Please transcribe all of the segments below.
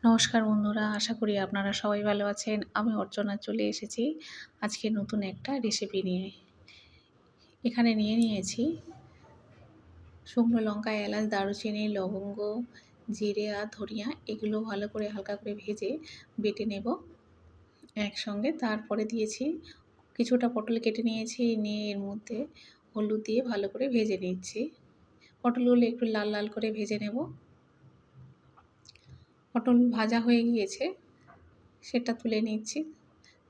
নমস্কার বন্ধুরা, আশা করি আপনারা সবাই ভালো আছেন। আমি অর্চনা চলে এসেছি আজকে নতুন একটা রেসিপি নিয়ে। এখানে নিয়েছি শুকনো লঙ্কা, এলাচ, দারুচিনি, লবঙ্গ, জিরে আর ধনিয়া। এগুলো ভালো করে হালকা করে ভেজে বেটে নেব একসঙ্গে। তারপরে দিয়েছি কিছুটা পটল কেটে নিয়েছি, নিয়ে এর মধ্যে হলুদ দিয়ে ভালো করে ভেজে নিচ্ছি। পটলগুলো একটু লাল লাল করে ভেজে নেব। পটল ভাজা হয়ে গিয়েছে, সেটা তুলে নিচ্ছি।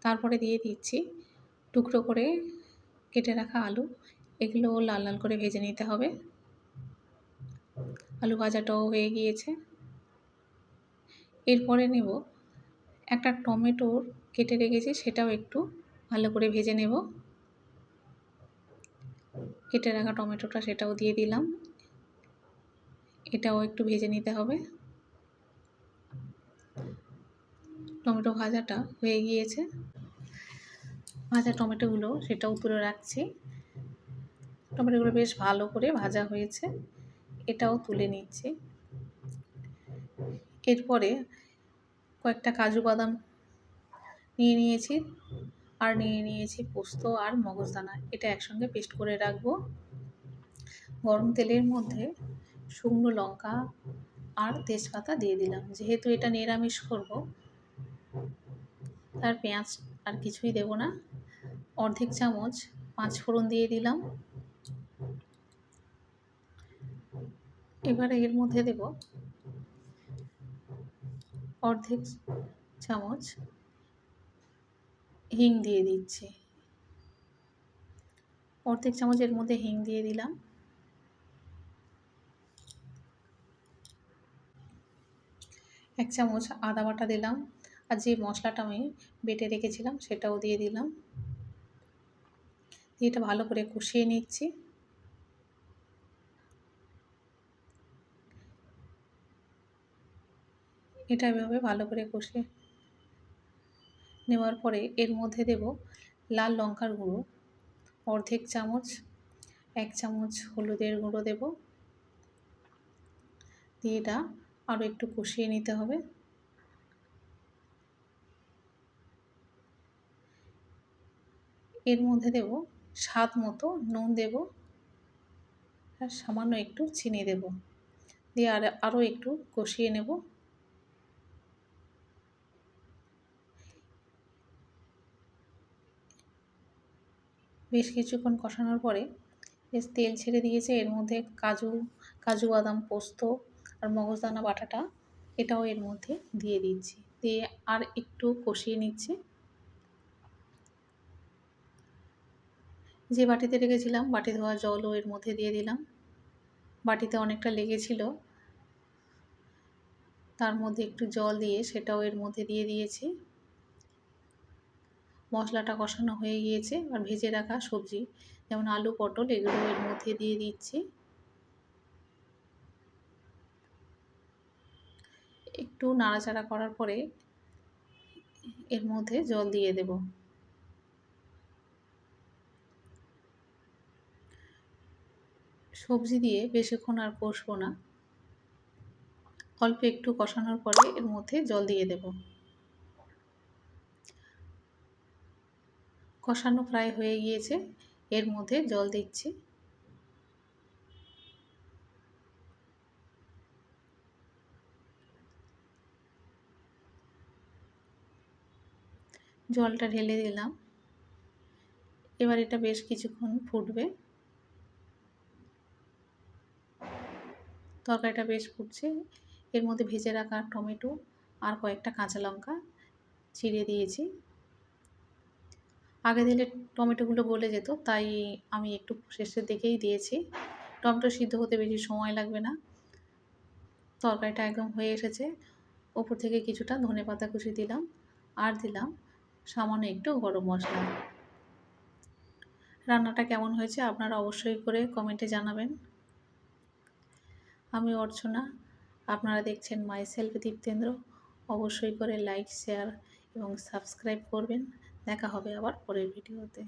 তারপরে দিয়ে দিচ্ছি টুকরো করে কেটে রাখা আলু। এগুলো লাল লাল করে ভেজে নিতে হবে। আলু ভাজাটাও হয়ে গিয়েছে। এরপরে নেব একটা টমেটো কেটে রেখেছি, সেটাও একটু ভালো করে ভেজে নেব। কেটে রাখা টমেটোটা সেটাও দিয়ে দিলাম। এটাও একটু ভেজে নিতে হবে। টমেটো ভাজাটা হয়ে গিয়েছে। ভাজা টমেটোগুলো সেটাও তুলে রাখছি। টমেটোগুলো বেশ ভালো করে ভাজা হয়েছে, এটাও তুলে নিচ্ছি। এরপরে কয়েকটা কাজু বাদাম নিয়েছি, আর নিয়েছি পোস্ত আর মগজদানা। এটা একসঙ্গে পেস্ট করে রাখবো। গরম তেলের মধ্যে শুকনো লঙ্কা আর তেজপাতা দিয়ে দিলাম। যেহেতু এটা নিরামিষ করব, তার পেঁয়াজ আর কিছুই দেব না। অর্ধেক চামচ পাঁচফোড়ন দিয়ে দিলাম। এবারে এর মধ্যে দেব অর্ধেক চামচ হিং দিয়ে দিচ্ছি। অর্ধেক চামচ এর মধ্যে হিং দিয়ে দিলাম। এক চামচ আদা বাটা দিলাম, আর যে মশলাটা আমি বেটে রেখেছিলাম সেটাও দিয়ে দিলাম। দিয়ে এটা ভালো করে কষিয়ে নিচ্ছি। এটা এভাবে ভালো করে কষিয়ে নেওয়ার পরে এর মধ্যে দেব লাল লঙ্কার গুঁড়ো অর্ধেক চামচ, এক চামচ হলুদের গুঁড়ো দেব। দিয়ে এটা আরও একটু কষিয়ে নিতে হবে। এর মধ্যে দেব স্বাদ মতো নুন দেব, আর সামান্য একটু চিনি দেব। দিয়ে আরও একটু কষিয়ে নেব। বেশ কিছুক্ষণ কষানোর পরে বেশ তেল ছেড়ে দিয়েছে। এর মধ্যে কাজু বাদাম, পোস্ত আর মগজদানা বাটাটা এটাও এর মধ্যে দিয়ে দিচ্ছি। দিয়ে আর একটু কষিয়ে নিচ্ছি। যে বাটিতে রেখেছিলাম বাটি ধোয়া জলও এর মধ্যে দিয়ে দিলাম। বাটিতে অনেকটা লেগেছিল, তার মধ্যে একটু জল দিয়ে সেটাও এর মধ্যে দিয়ে দিয়েছি। মশলাটা কষানো হয়ে গিয়েছে। আর ভেজে রাখা সবজি যেমন আলু, পটল এগুলো এর মধ্যে দিয়ে দিচ্ছি। একটু নাড়াচাড়া করার পরে এর মধ্যে জল দিয়ে দেব। সবজি দিয়ে বেশিক্ষণ আর কষবো না, অল্প একটু কষানোর পরে এর মধ্যে জল দিয়ে দেব। কষানো প্রায় হয়ে গিয়েছে, এর মধ্যে জল দিচ্ছি। জলটা ঢেলে দিলাম। এবার এটা বেশ কিছুক্ষণ ফুটবে। তরকারিটা বেশ ফুটছে। এর মধ্যে ভেজে রাখা টমেটো আর কয়েকটা কাঁচা লঙ্কা চিড়ে দিয়েছি। আগে দিলে টমেটোগুলো গলে যেত, তাই আমি একটু শেষের দিকেই দিয়েছি। টমেটো সিদ্ধ হতে বেশি সময় লাগবে না। তরকারিটা একদম হয়ে এসেছে। ওপর থেকে কিছুটা ধনেপাতা কুচি দিলাম, আর দিলাম সামান্য একটু গরম মশলা। রান্নাটা কেমন হয়েছে আপনারা অবশ্যই করে কমেন্টে জানাবেন। আমি অর্চনা, আপনারা দেখছেন মাইসেলফ দীপ্তেন্দ্র। অবশ্যই করে লাইক, শেয়ার এবং সাবস্ক্রাইব করবেন। দেখা হবে আবার পরের ভিডিওতে।